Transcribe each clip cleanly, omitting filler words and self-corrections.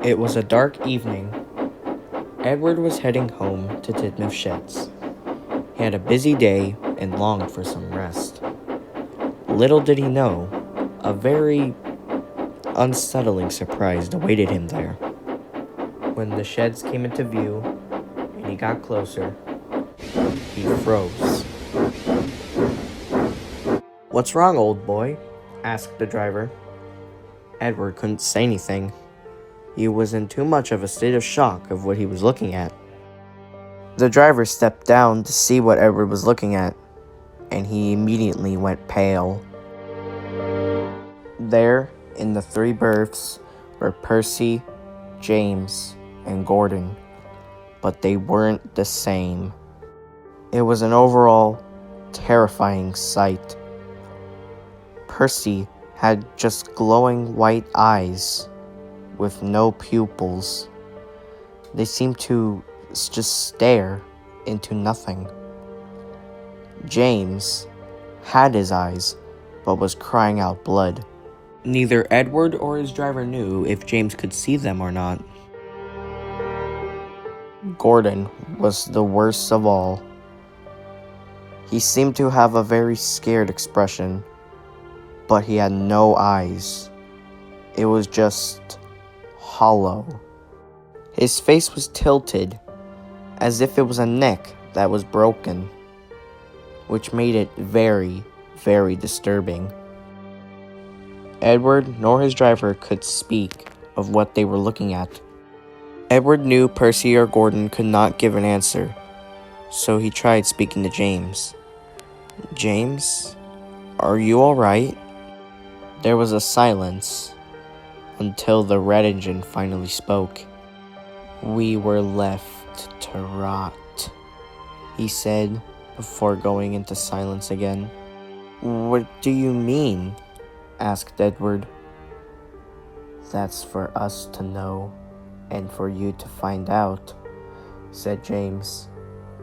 It was a dark evening. Edward was heading home to Tidmouth Sheds. He had a busy day and longed for some rest. Little did he know, a very unsettling surprise awaited him there. When the sheds came into view and he got closer, he froze. "What's wrong, old boy?" asked the driver. Edward couldn't say anything. He was in too much of a state of shock of what he was looking at. The driver stepped down to see what Edward was looking at, and he immediately went pale. There, in the 3 berths, were Percy, James, and Gordon, but they weren't the same. It was an overall terrifying sight. Percy had just glowing white eyes with no pupils. They seemed to just stare into nothing. James had his eyes, but was crying out blood. Neither Edward or his driver knew if James could see them or not. Gordon was the worst of all. He seemed to have a very scared expression, but he had no eyes. It was just hollow. His face was tilted, as if it was a neck that was broken, which made it very, very disturbing. Edward nor his driver could speak of what they were looking at. Edward knew Percy or Gordon could not give an answer, so he tried speaking to James. "James, are you alright?" There was a silence until the red engine finally spoke. "We were left to rot," he said before going into silence again. "What do you mean?" asked Edward. "That's for us to know, and for you to find out," said James,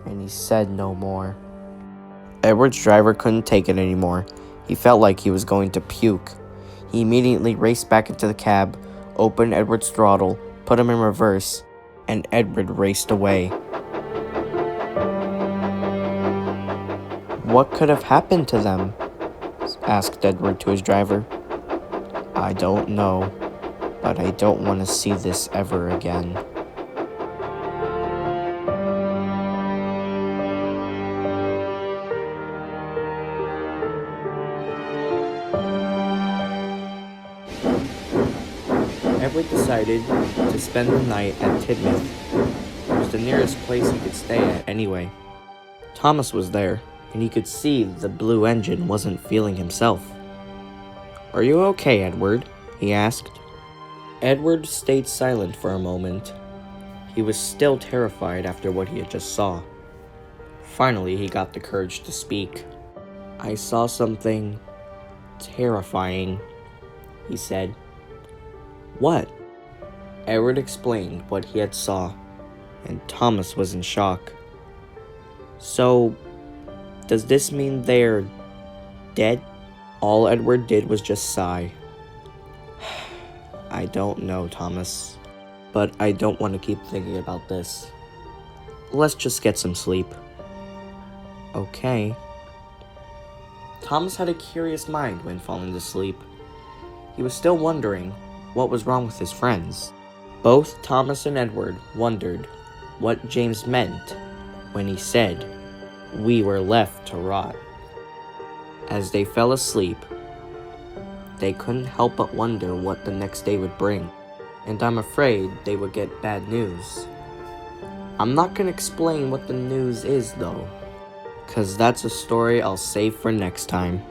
and he said no more. Edward's driver couldn't take it anymore. He felt like he was going to puke. He immediately raced back into the cab, opened Edward's throttle, put him in reverse, and Edward raced away. "What could have happened to them?" asked Edward to his driver. "I don't know, but I don't want to see this ever again." Edward decided to spend the night at Tidmouth. It was the nearest place he could stay at anyway. Thomas was there, and he could see the blue engine wasn't feeling himself. "Are you okay, Edward?" he asked. Edward stayed silent for a moment. He was still terrified after what he had just saw. Finally, he got the courage to speak. "I saw something terrifying," he said. "What?" Edward explained what he had saw, and Thomas was in shock. "So, does this mean they're dead?" All Edward did was just sigh. "I don't know, Thomas, but I don't want to keep thinking about this. Let's just get some sleep." "Okay." Thomas had a curious mind when falling asleep. He was still wondering what was wrong with his friends. Both Thomas and Edward wondered what James meant when he said, "We were left to rot." As they fell asleep, they couldn't help but wonder what the next day would bring, and I'm afraid they would get bad news. I'm not going to explain what the news is though, 'cause that's a story I'll save for next time.